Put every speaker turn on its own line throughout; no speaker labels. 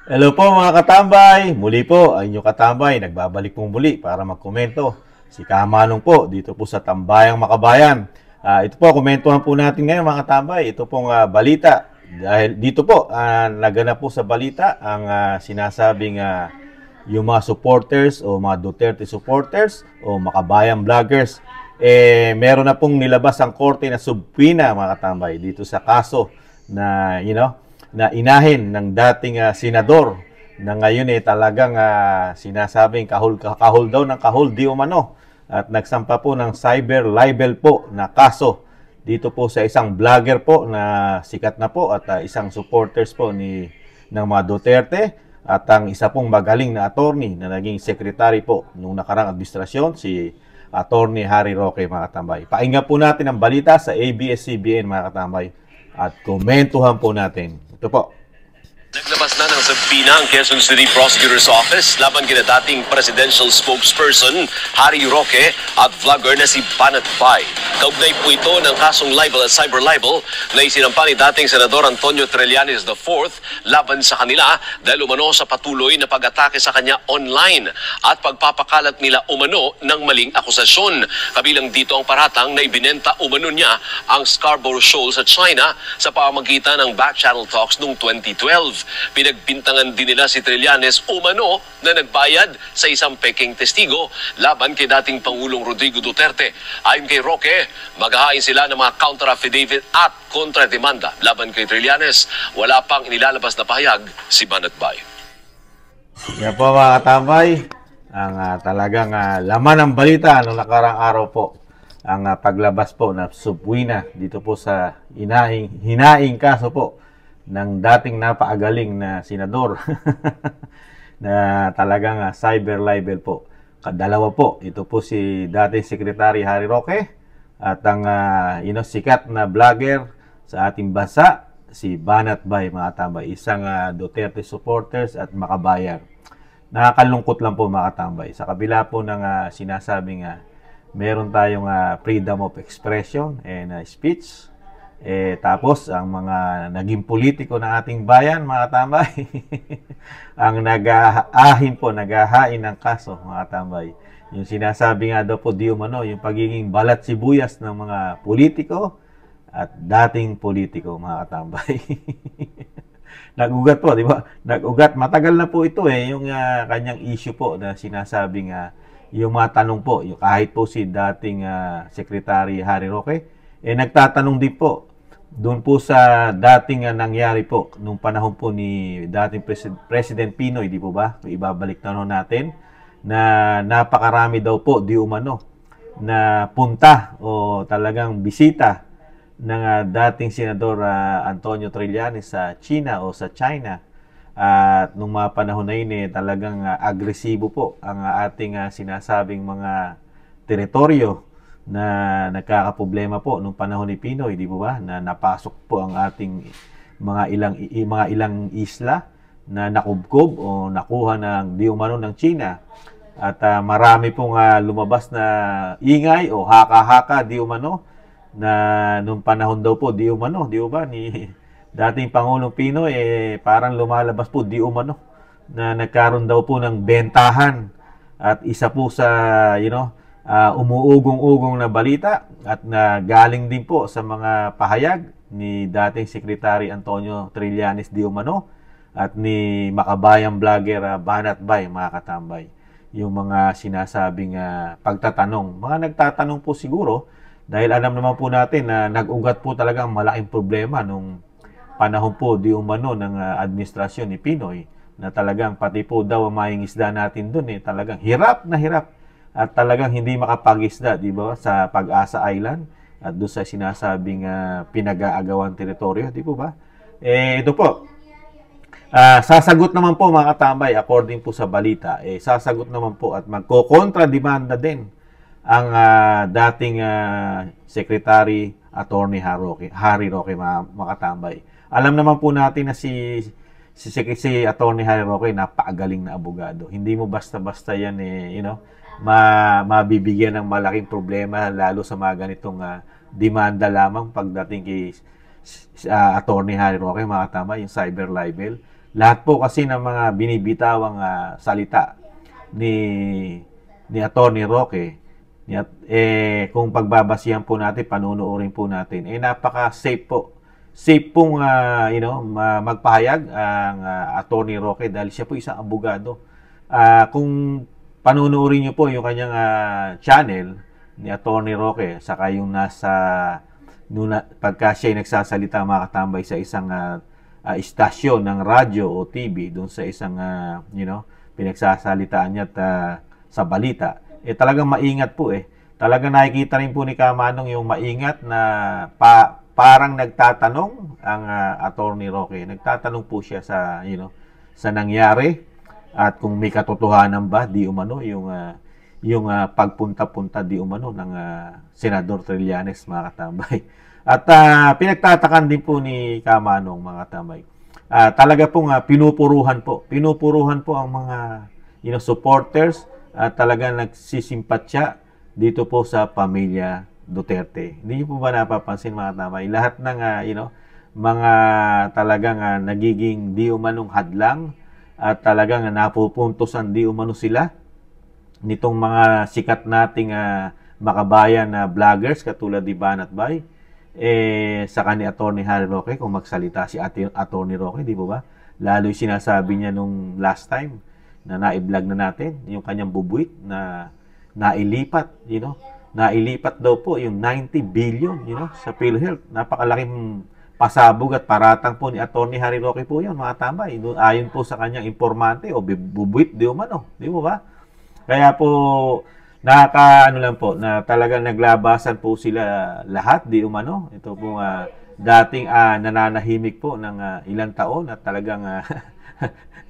Hello po mga katambay! Muli po, ang inyong katambay, nagbabalik pong muli para magkomento. Si Kamanong po, dito po sa Tambayang Makabayan. Ito po, komentuhan po natin ngayon mga katambay. Ito pong balita. Dahil dito po, naganap po sa balita ang sinasabing yung mga supporters o mga Duterte supporters o makabayang vloggers, meron na pong nilabas ang korte na subpoena mga katambay dito sa kaso na, na inahin ng dating senador na ngayon talagang sinasabing kahul daw ng kahul di umano at nagsampa po ng cyber libel po na kaso dito po sa isang vlogger po na sikat na po at isang supporters po ng mga Duterte at ang isa pong magaling na attorney na naging secretary po nung nakarang administrasyon, si Attorney Harry Roque mga katambay. Pakinggan po natin ang balita sa ABS-CBN mga katambay at komentuhan po natin. Ito po.
Naglabas na ng subpoena ang Quezon City Prosecutor's Office laban kina dating presidential spokesperson Harry Roque at vlogger na si Banat Bay. Kaugnay po ito ng kasong libel at cyber libel na isinampa ni dating Senador Antonio Trillanes IV laban sa kanila dahil umano sa patuloy na pag-atake sa kanya online at pagpapakalat nila umano ng maling akusasyon. Kabilang dito ang paratang na ibinenta umano niya ang Scarborough Shoal sa China sa pamamagitan ng back channel talks noong 2012. Pinagbintangan din nila si Trillanes umano na nagbayad sa isang peking testigo laban kay dating Pangulong Rodrigo Duterte. Ayon kay Roque, maghahain sila ng mga counter-affidavit at kontra-demanda laban kay Trillanes. Wala pang inilalabas na pahayag si Banat Bay.
Yan po mga katambay, ang talagang laman ng balita noong nakarang araw po. Ang paglabas po na subpoena dito po sa hinaing kaso po ng dating napakagaling na senador na talagang cyber libel po. Kadalawa po, ito po si dating Secretary Harry Roque at ang sikat na vlogger sa ating bansa, si Banat Bay mga tambay, isang Duterte supporters at makabayan. Nakakalungkot lang po mga tambay. Sa kabila po ng sinasabing meron tayong freedom of expression and speech, tapos ang mga naging politiko ng ating bayan mga tambay ang naghahain ng kaso mga tambay. Yung sinasabi nga daw po di umano yung pagiging balat sibuyas ng mga politiko at dating politiko mga tambay. Nag-ugat po, di ba? Nag-ugat. Matagal na po ito yung kanyang issue po na sinasabing yung mga tanong po, yung kahit po si dating Secretary Harry Roque, nagtatanong din po doon po sa dating nangyari po nung panahon po ni dating President Pinoy, di po ba? Ibabalik na natin na napakarami daw po di umano na punta o talagang bisita ng dating Senador Antonio Trillanes sa China o sa China. At nung mga panahon na yun talagang agresibo po ang ating sinasabing mga teritoryo na nagkakaproblema po nung panahon ni Pinoy, di po ba? Na napasok po ang ating mga ilang isla na nakubkob o nakuha ng di umano ng China. At marami pong lumabas na ingay o haka-haka di umano na nung panahon daw po di umano, di ba ni dating Pangulong Pinoy parang lumalabas po di umano na nagkaroon daw po ng bentahan at isa po sa umuugong-ugong na balita at na galing din po sa mga pahayag ni dating Secretary Antonio Trillanes di umano at ni makabayang vlogger Banat Bay mga katambay. Yung mga sinasabing pagtatanong, mga nagtatanong po siguro dahil alam naman po natin na nag-ugat po talagang malaking problema nung panahon po di umano ng administrasyon ni Pinoy na talagang pati po daw ang maing isda natin dun talagang hirap na hirap at talagang hindi makapag-isda, di ba, sa Pag-asa Island at doon sa sinasabing pinag-aagawang teritoryo, di po ba? Ito po, sasagot naman po mga katambay, according po sa balita, sasagot naman po at magko-kontra-demanda din ang dating Secretary Attorney Harry Roque mga katambay. Alam naman po natin na si Attorney Harry Roque napakagaling na abogado. Hindi mo basta-basta yan mabibigyan ng malaking problema lalo sa mga ganitong demanda lamang pagdating kay Attorney Harry Roque mga katambay, yung cyber libel. lahat po kasi ng mga binibitawang salita ni Attorney Roque, kung pagbabasihan po natin, panunuorin po natin, napaka-safe po. Safe pong magpahayag ang Attorney Roque dahil siya po isang abogado. Kung panunuorin niyo po yung kanyang channel ni Attorney Roque, saka yung pagka siya nagsasalita mga katambay sa isang istasyon ng radyo o TV, doon sa isang pinagsasalitaan niya at sa balita, talagang maingat po Talagang nakikita rin po ni Kamanong yung maingat na parang nagtatanong ang Attorney Roque. Nagtatanong po siya sa sa nangyari at kung may katotohanan ba di umano yung pagpunta-punta di umano ng Senador Trillanes, mga katambay. At pinagtatakan din po ni Kamanong, mga katambay. Talaga pong pinupuruhan po ang mga supporters at talaga nagsisimpatya dito po sa pamilya Duterte. Hindi niyo po ba napapansin, mga katambay? Lahat ng mga talagang nagiging di umanong hadlang at talagang napupuntusan di umano sila nitong mga sikat nating makabayan na vloggers katulad ni Banat Bay, sa ni Attorney Harry Roque, kung magsalita si Attorney Roque, di ba? Lalo yung sinasabi niya nung last time na na-vlog na natin, yung kanyang bubuit na nailipat, nailipat daw po yung 90 billion, sa PhilHealth. Napakalaking pasabog at paratang po ni Attorney Harry Roque po yun, mga tambay. Ayon po sa kanyang informante o bubuit di umano, di ba? Kaya po, lang po, na talagang naglabasan po sila lahat, di umano. Ito po dating nananahimik po ng ilang taon at talagang,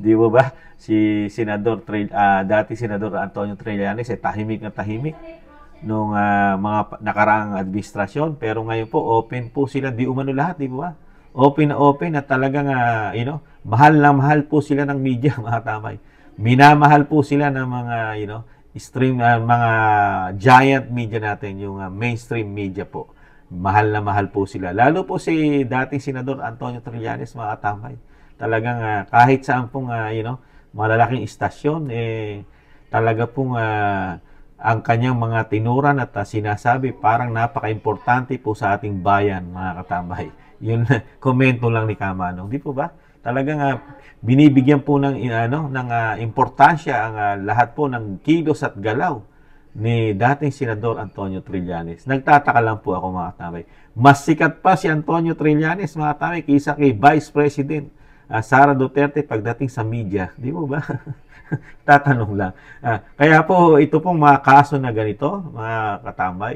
di ba, si dating Senador Antonio Trillanes tahimik na tahimik nung mga nakaraang administrasyon. Pero ngayon po, open po sila, di umano lahat, di ba? Open na open at talagang, mahal na mahal po sila ng media, mga tamay. Minamahal po sila ng mga, mga giant media natin, yung mainstream media po. Mahal na mahal po sila. Lalo po si dating Senador Antonio Trillanes, mga katamay. Talagang kahit saan pong, malalaking istasyon, talaga pong ang kanyang mga tinuran at sinasabi, parang napaka-importante po sa ating bayan, mga katambay. Yun, komento lang ni Kamanong. Di po ba? Talagang binibigyan po ng importansya ang lahat po ng kilos at galaw ni dating Senador Antonio Trillanes. Nagtataka lang po ako, mga katambay. Mas sikat pa si Antonio Trillanes, mga katambay, kaysa kay Vice President Sara Duterte pagdating sa media. Di mo ba? Tatanong lang. Kaya po, ito pong mga kaso na ganito, mga katambay,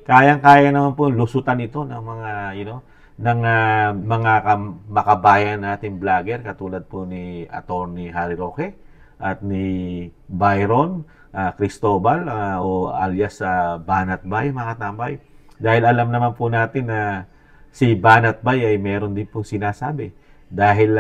kayang-kaya naman po lusutan ito ng mga, ng mga makabayan nating vlogger katulad po ni Attorney Harry Roque at ni Byron Cristobal o alias Banat Bay, mga katambay. Dahil alam naman po natin na si Banat Bay ay meron din pong sinasabi. Dahil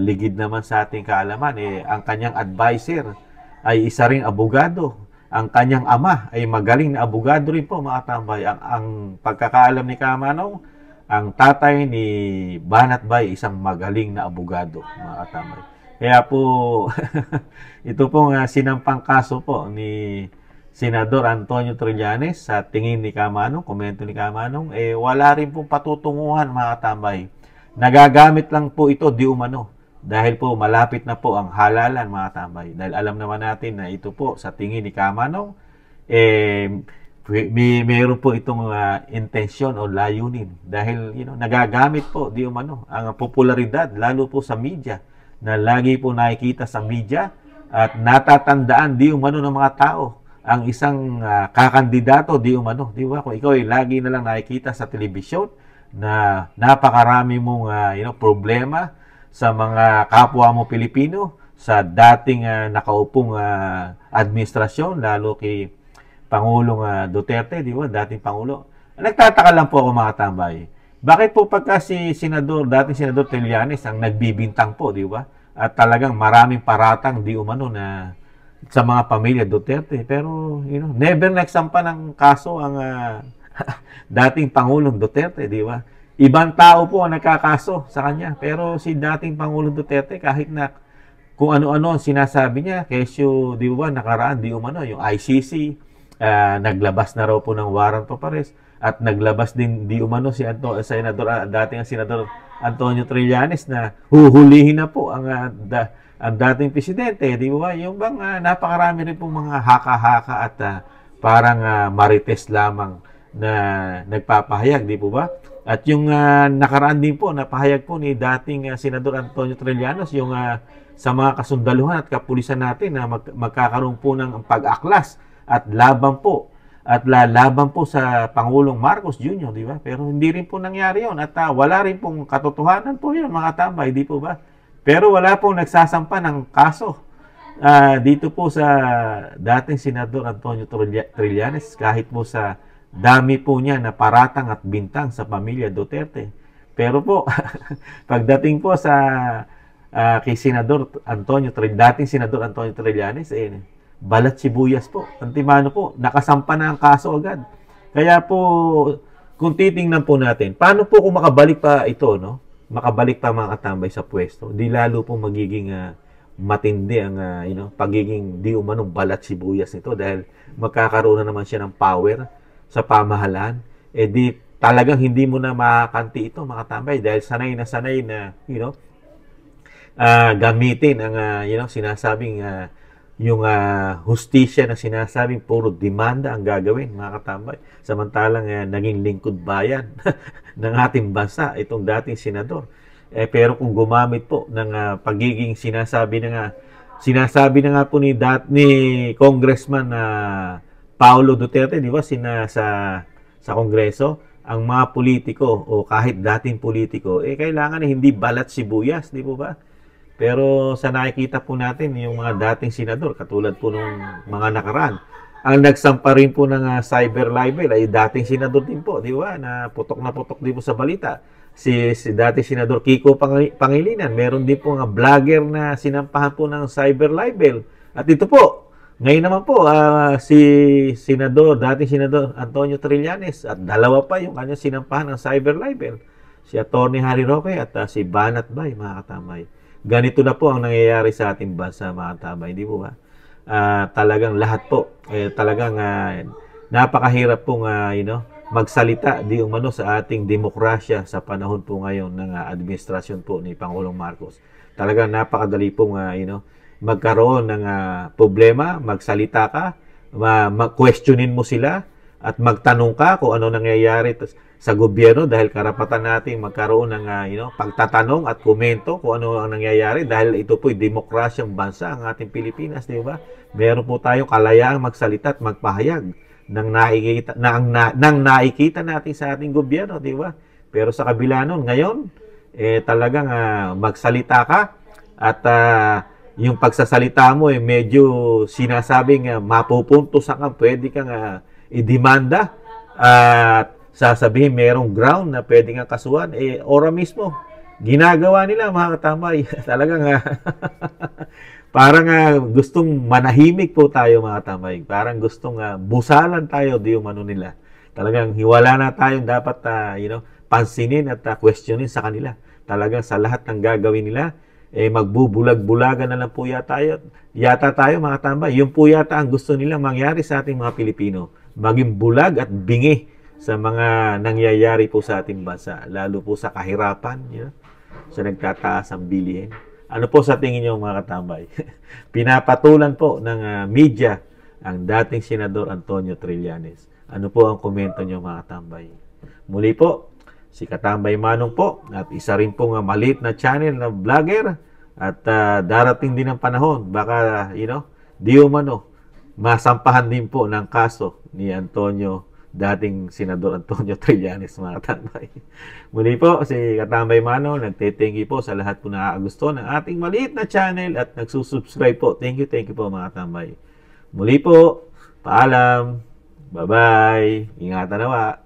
ligid naman sa ating kaalaman, ang kanyang advisor ay isa ring abogado. Ang kanyang ama ay magaling na abogado rin po, mga katambay. Ang pagkakaalam ni Kamanong, ang tatay ni Banat Bay isang magaling na abogado, mga katambay. Kaya po, ito pong sinampang kaso po ni Senador Antonio Trillanes sa tingin ni Kamanong, komento ni Kamanong, wala rin pong patutunguhan, mga katambay. Nagagamit lang po ito di umano dahil po malapit na po ang halalan, mga katambay. Dahil alam naman natin na ito po sa tingin ni Kamanong, mayroon po itong intensyon o layunin dahil nagagamit po di umano ang popularidad lalo po sa media na lagi po nakikita sa media at natatandaan di umano ng mga tao ang isang kakandidato di umano, di ba? Kung ikaw ay lagi na lang nakikita sa telebisyon na napakarami mong problema sa mga kapwa mo Pilipino, sa dating nakaupong administrasyon, lalo kay Pangulong Duterte, di ba? Dating Pangulo. Nagtataka lang po ako, mga tambay. Bakit po pagka si dating Senador Trillanes ang nagbibintang po, di ba? At talagang maraming paratang di umano na sa mga pamilya Duterte. Pero, never nagsampa ng kaso ang dating Pangulong Duterte, di ba? ibang tao po ang nagkakaso sa kanya. Pero si dating Pangulong Duterte, kahit na kung ano-ano ang sinasabi niya, kesyo, di ba, nakaraan, di umano, yung ICC, naglabas na raw po ng warrant of arrest, at naglabas din, di umano, si dating Senador Antonio Trillanes na huhulihin na po ang dating presidente, di ba? Yung bang napakarami rin pong mga haka-haka at parang marites lamang na nagpapahayag, di po ba? At yung nakaraan din po, napahayag po ni dating Senador Antonio Trillanes, yung sa mga kasundaluhan at kapulisan natin na magkakaroon po ng pag-aklas at laban po sa Pangulong Marcos Jr., di ba? Pero hindi rin po nangyari yun at wala rin pong katotohanan po yun, mga tambay, di po ba? Pero wala pong nagsasampa ng kaso dito po sa dating Senador Antonio Trillanes, kahit po sa dami po niya na paratang at bintang sa pamilya Duterte. Pero po, pagdating po sa kay dating Senador Antonio Trillanes, balat sibuyas po. Antimano po, nakasampa na ang kaso agad. Kaya po, kung titingnan po natin, paano po kung makabalik pa ito, no? Makabalik pa mga katambay sa pwesto, di lalo po magiging matindi ang pagiging di umanong balat sibuyas nito dahil magkakaroon na naman siya ng power sa pamahalaan. Di talagang hindi mo na makakanti ito mga katambay dahil sanay na gamitin ang sinasabing yung hustisya na sinasabing puro demanda ang gagawin, mga katambay. Samantalang naging lingkod bayan ng ating bansa itong dating senador. Pero kung gumamit po ng pagiging sinasabi na nga po ni Congressman Paulo Duterte, di ba, sa Kongreso, ang mga politiko o kahit dating politiko, kailangan hindi balat sibuyas, di po ba? Pero sa nakikita po natin, yung mga dating senador, katulad po ng mga nakaraan, ang nagsampa rin po ng cyber libel ay dating senador din po, di ba? Na putok din po sa balita. Si dating senador Kiko Pangilinan, meron din po nga vlogger na sinampahan po ng cyber libel. At ito po, ngayon naman po, si dating senador Antonio Trillanes at dalawa pa yung kanyang sinampahan ng cyber libel. Si Atty. Harry Roque at si Banat Bay, mga katamay. Ganito na po ang nangyayari sa ating bansa, mga katamay, di po ba? Talagang lahat po, talagang napakahirap pong magsalita di umano sa ating demokrasya sa panahon po ngayon ng administrasyon po ni Pangulong Marcos. Talagang napakadali pong magkaroon ng problema, magsalita ka, questionin mo sila at magtanong ka kung ano nangyayari sa gobyerno dahil karapatan natin magkaroon ng pagtatanong at komento kung ano ang nangyayari dahil ito po'y demokrasyang bansa ang ating Pilipinas, di ba? Meron po tayong kalayaang magsalita at magpahayag ng nakikita natin sa ating gobyerno, di ba? Pero sa kabila nun, ngayon, talagang magsalita ka at yung pagsasalita mo medyo sinasabing mapupuntos ka, pwede kang idemanda at sasabihin merong ground na pwede kang kasuhan, ora mismo ginagawa nila, mga katamay. Talagang parang gustong manahimik po tayo, mga katamay. Parang gustong busalan tayo di umano nila. Talagang hiwala na tayong dapat pansinin at questionin sa kanila. Talagang sa lahat ng gagawin nila magbubulag-bulagan na lang po yata tayo, mga tambay. Yun po yata ang gusto nilang mangyari sa ating mga Pilipino. Maging bulag at bingi sa mga nangyayari po sa ating bansa. Lalo po sa kahirapan, sa nagtataas ang bilihin. Ano po sa tingin niyo, mga katambay? Pinapatulan po ng media ang dating Senador Antonio Trillanes. Ano po ang komento niyo, mga katambay? Muli po, si Katambay Manong po, at isa rin pong maliit na channel na vlogger, at darating din ang panahon, baka, di umano, masampahan din po ng kaso ni dating Senador Antonio Trillanes, mga katambay. Muli po, si Katambay Manong, nagte-thank you po sa lahat po na gusto ng ating maliit na channel at nagsusubscribe po. Thank you po, mga katambay. Muli po, paalam, bye-bye, ingatan nawa.